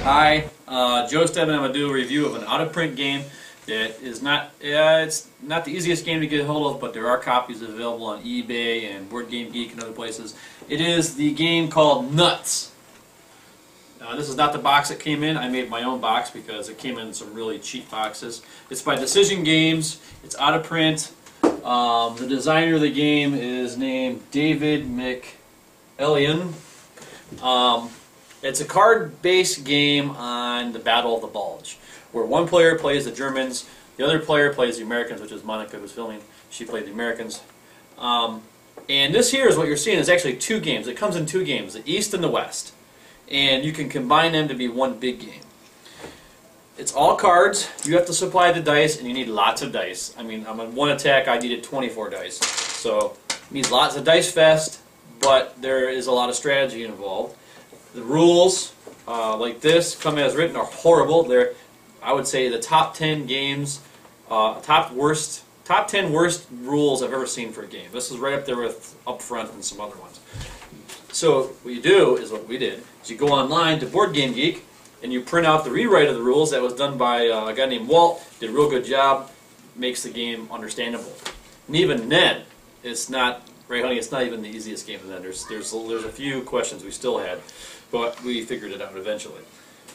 Hi, Joe Steadman. I'm going to do a review of an out-of-print game that is not, it's not the easiest game to get hold of, but there are copies available on eBay and Board Game Geek and other places. It is the game called Nuts. This is not the box it came in. I made my own box because it came in some really cheap boxes. It's by Decision Games. It's out of print. The designer of the game is named David McEllion. It's a card-based game on the Battle of the Bulge, where one player plays the Germans, the other player plays the Americans, which is Monica who's filming. She played the Americans. And this here is what you're seeing is actually two games. It comes in two games, the East and the West. And you can combine them to be one big game. It's all cards. You have to supply the dice, and you need lots of dice. I mean, on one attack, I needed 24 dice. So it needs lots of dice fest, but there is a lot of strategy involved. The rules, like this, come as written, are horrible. They're, I would say, the top 10 games, top 10 worst rules I've ever seen for a game. This is right up there with Upfront and some other ones. So what you do is what we did, is you go online to Board Game Geek and you print out the rewrite of the rules that was done by a guy named Walt. Did a real good job, makes the game understandable. And even then, it's not, right honey, it's not even the easiest game. And then there's a few questions we still had, but we figured it out eventually.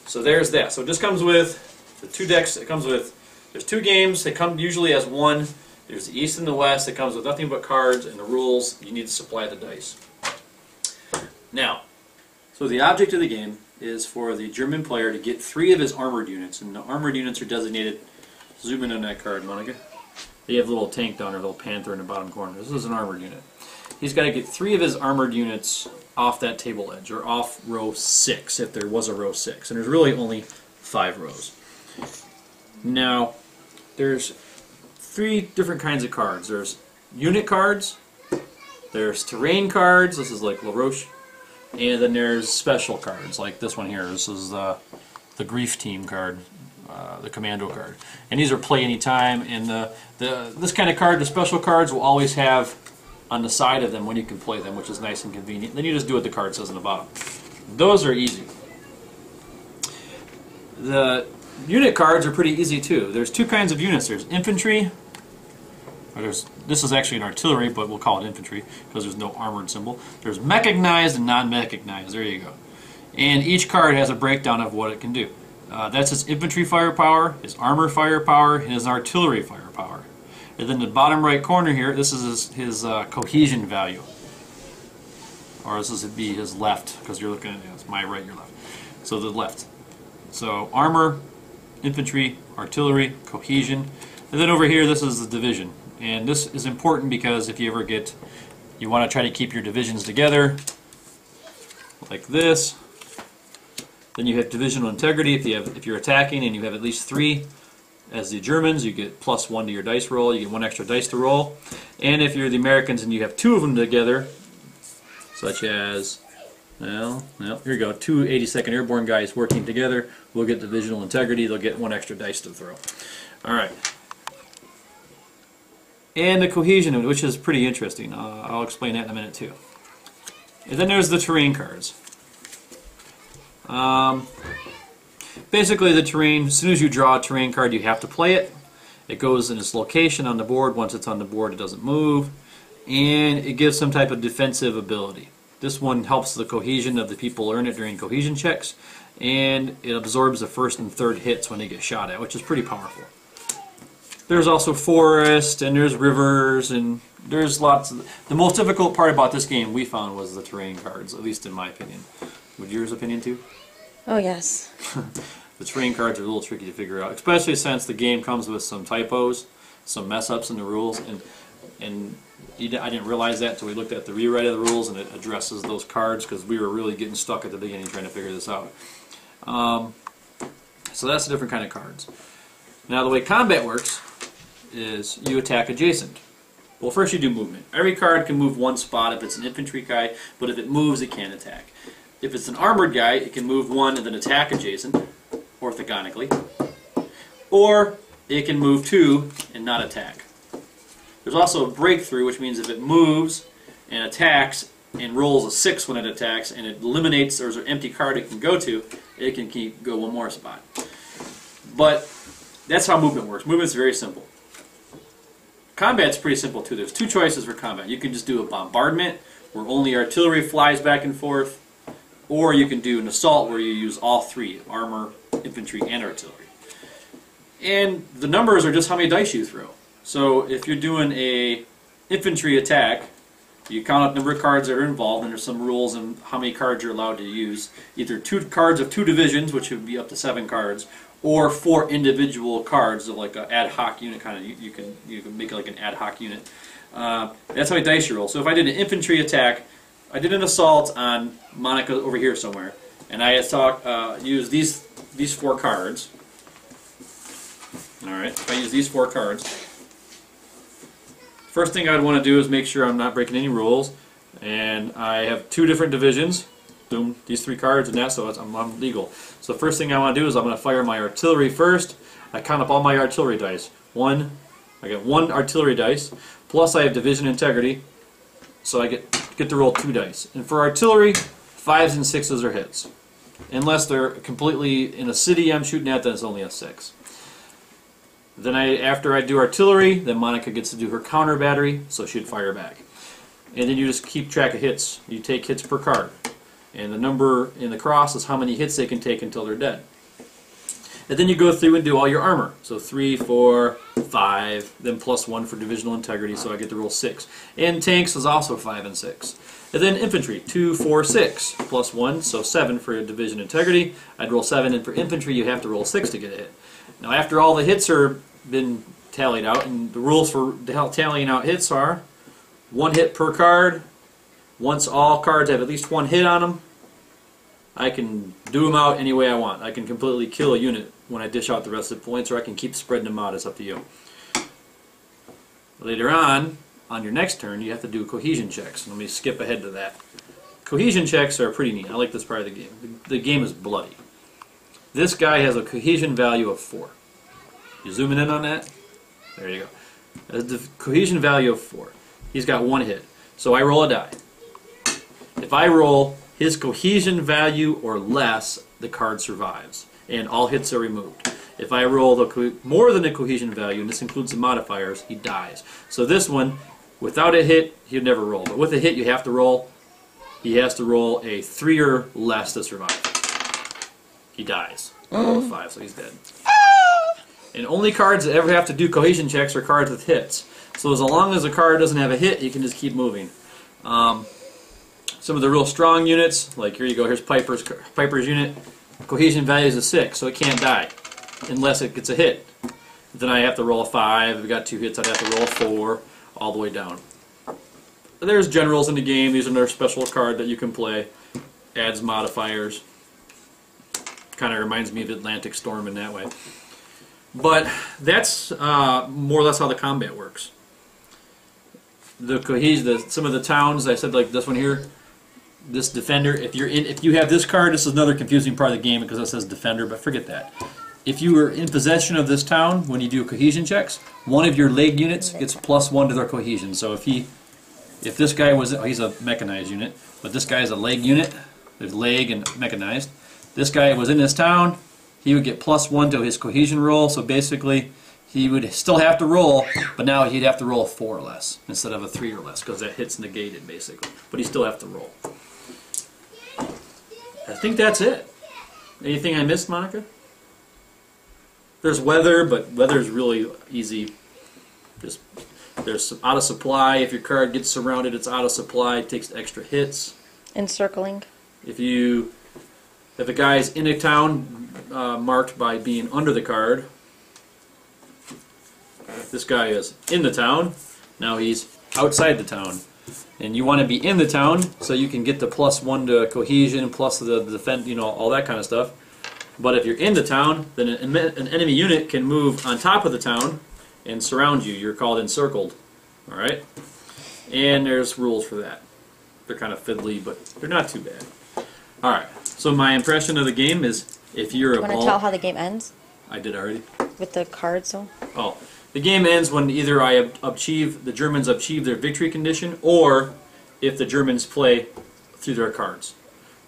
So there's that. So it just comes with the two decks. It comes with, there's two games. They come usually as one. There's the East and the West. It comes with nothing but cards and the rules. You need to supply the dice. Now, so the object of the game is for the German player to get 3 of his armored units, and the armored units are designated, zoom in on that card, Monica. They have a little tank down there, a little panther in the bottom corner. This is an armored unit. He's got to get 3 of his armored units off that table edge, or off row 6, if there was a row 6, and there's really only 5 rows. Now, there's 3 different kinds of cards. There's unit cards, there's terrain cards, this is like La Roche, and then there's special cards, like this one here. This is the Grief Team card, the Commando card. And these are play anytime, and this kind of card, the special cards, will always have on the side of them when you can play them, which is nice and convenient. Then you just do what the card says on the bottom. Those are easy. The unit cards are pretty easy too. There's 2 kinds of units. There's infantry, or this is actually an artillery, but we'll call it infantry because there's no armored symbol. There's mechanized and non-mechanized. There you go. And each card has a breakdown of what it can do. That's its infantry firepower, its armor firepower, and its artillery firepower. And then the bottom right corner here, this is his cohesion value. Or this would be his left, because you're looking at it's my right, your left. So the left. So armor, infantry, artillery, cohesion. And then over here, this is the division. And this is important because if you ever you want to try to keep your divisions together, like this. Then you have divisional integrity. If you're attacking and you have at least 3, as the Germans, you get +1 to your dice roll. You get 1 extra dice to roll. And if you're the Americans and you have 2 of them together, such as, well, here you go, 2 82nd Airborne guys working together, we'll get divisional integrity. They'll get 1 extra dice to throw. All right. And the cohesion, which is pretty interesting. I'll explain that in a minute too. And then there's the terrain cards. Basically the terrain, as soon as you draw a terrain card, you have to play it. It goes in its location on the board. Once it's on the board, it doesn't move. And it gives some type of defensive ability. This one helps the cohesion of the people earn it during cohesion checks. And it absorbs the 1st and 3rd hits when they get shot at, which is pretty powerful. There's also forest, and there's rivers, and there's lots of... The most difficult part about this game we found was the terrain cards, at least in my opinion. Would yours opinion too? Oh, yes. The terrain cards are a little tricky to figure out, especially since the game comes with some typos, some mess-ups in the rules, and I didn't realize that until we looked at the rewrite of the rules, and it addresses those cards, because we were really getting stuck at the beginning trying to figure this out. So that's a different kind of cards. Now the way combat works is you attack adjacent. Well, first you do movement. Every card can move 1 spot if it's an infantry guy, but if it moves, it can't attack. If it's an armored guy, it can move 1 and then attack adjacent, orthogonically. Or it can move 2 and not attack. There's also a breakthrough, which means if it moves and attacks, and rolls a 6 when it attacks, and it eliminates, there's an empty card it can go to, it can go one more spot. But that's how movement works. Movement's very simple. Combat's pretty simple too. There's 2 choices for combat. You can just do a bombardment, where only artillery flies back and forth, or you can do an assault where you use all 3, armor, infantry, and artillery. And the numbers are just how many dice you throw. So if you're doing a infantry attack, you count up the number of cards that are involved, and there's some rules on how many cards you're allowed to use. Either 2 cards of 2 divisions, which would be up to 7 cards, or 4 individual cards of like an ad hoc unit kind of. You can make it like an ad hoc unit. That's how many dice you roll. So if I did an infantry attack, I did an assault on Monica over here somewhere, and I used these 4 cards. All right, if I use these 4 cards, first thing I'd want to do is make sure I'm not breaking any rules, and I have 2 different divisions. Boom, these 3 cards and that, so I'm legal. So the first thing I want to do is I'm going to fire my artillery first. I count up all my artillery dice. I get 1 artillery dice, plus I have division integrity, so I get to roll 2 dice. And for artillery, 5s and 6s are hits. Unless they're completely in a city I'm shooting at, then it's only a 6. Then after I do artillery, then Monica gets to do her counter battery, so she'd fire back. And then you just keep track of hits. You take hits per card. And the number in the cross is how many hits they can take until they're dead. And then you go through and do all your armor. So 3, 4, 5, then plus 1 for divisional integrity, so I get to roll 6. And tanks is also 5 and 6. And then infantry, 2, 4, 6, plus 1, so 7 for division integrity. I'd roll 7, and for infantry you have to roll 6 to get a hit. Now after all the hits are been tallied out, and the rules for tallying out hits are 1 hit per card. Once all cards have at least 1 hit on them, I can do them out any way I want. I can completely kill a unit when I dish out the rest of the points, or I can keep spreading them out. It's up to you. Later on your next turn, you have to do cohesion checks. Let me skip ahead to that. Cohesion checks are pretty neat. I like this part of the game. The game is bloody. This guy has a cohesion value of 4. You zooming in on that? There you go. The cohesion value of 4. He's got 1 hit. So I roll a die. If I roll his cohesion value or less, the card survives, and all hits are removed. If I roll more than the cohesion value, and this includes the modifiers, he dies. So this one, without a hit, he'd never roll. But with a hit, you have to roll. He has to roll a 3 or less to survive. He dies. Roll a 5, so he's dead. And only cards that ever have to do cohesion checks are cards with hits. So as long as a card doesn't have a hit, you can just keep moving. Some of the real strong units, like here you go, here's Piper's unit. Cohesion value is a 6, so it can't die unless it gets a hit. Then I have to roll a 5. If we got 2 hits, I'd have to roll a 4, all the way down. There's generals in the game. These are another special card that you can play. Adds modifiers. Kind of reminds me of Atlantic Storm in that way. But that's more or less how the combat works. The cohesion, some of the towns, I said like this one here, this defender. If you have this card, this is another confusing part of the game because it says defender, but forget that. If you were in possession of this town when you do cohesion checks, one of your leg units gets +1 to their cohesion. So if this guy was, he's a mechanized unit, but this guy is a leg unit. There's leg and mechanized. This guy was in this town, he would get +1 to his cohesion roll. So basically, he would still have to roll, but now he'd have to roll a 4 or less instead of a 3 or less, because that hit's negated basically. But he still have to roll. I think that's it. Anything I missed, Monica? There's weather, but weather's really easy. There's out of supply. If your card gets surrounded, it's out of supply. It takes extra hits. Encircling. If a guy's in a town marked by being under the card, this guy is in the town. Now he's outside the town. And you want to be in the town so you can get the +1 to cohesion, plus the defend, all that kind of stuff. But if you're in the town, then an enemy unit can move on top of the town and surround you. You're called encircled. All right? And there's rules for that. They're kind of fiddly, but they're not too bad. All right. So my impression of the game is, if you're a Want to tell how the game ends? I did already. With the cards, though? Oh. The game ends when either the Germans achieve their victory condition, or if the Germans play through their cards.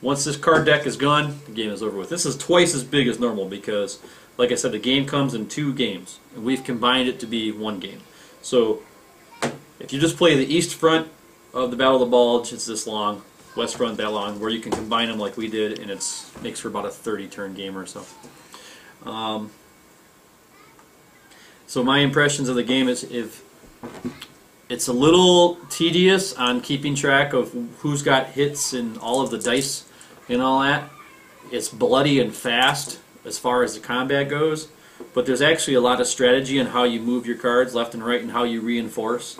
Once this card deck is gone, the game is over with. This is twice as big as normal because, like I said, the game comes in 2 games, and we've combined it to be 1 game. So if you just play the east front of the Battle of the Bulge, it's this long, west front that long, where you can combine them like we did, and it makes for about a 30-turn game or so. So my impressions of the game is if it's a little tedious on keeping track of who's got hits and all of the dice and all that. It's bloody and fast as far as the combat goes, but there's actually a lot of strategy on how you move your cards left and right and how you reinforce.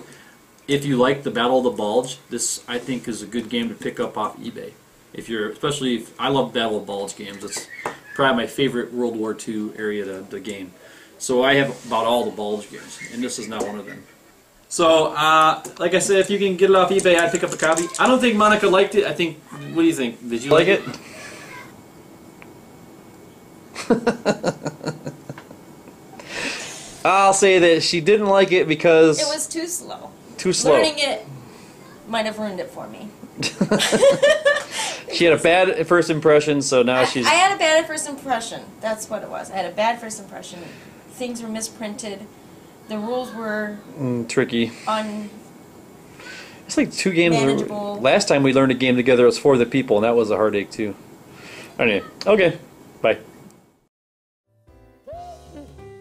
If you like the Battle of the Bulge, this I think is a good game to pick up off eBay. Especially if I love Battle of the Bulge games. It's probably my favorite World War II area to game. So I have about all the Bulge games, and this is not one of them. So, like I said, if you can get it off eBay, I'd pick up a copy. I don't think Monica liked it. What do you think? Did you like it? I'll say that she didn't like it because... It was too slow. Too slow. Learning it might have ruined it for me. She had a bad first impression, so now she's... I had a bad first impression. That's what it was. I had a bad first impression. Things were misprinted. The rules were tricky. It's like 2 games. Last time we learned a game together, it was for the people, and that was a heartache too. Anyway, okay, bye.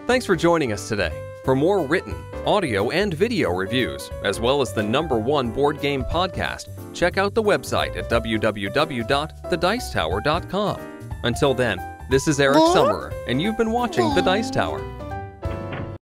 Thanks for joining us today. For more written, audio, and video reviews, as well as the #1 board game podcast, check out the website at www.thedicetower.com. Until then, this is Eric Summerer, and you've been watching The Dice Tower.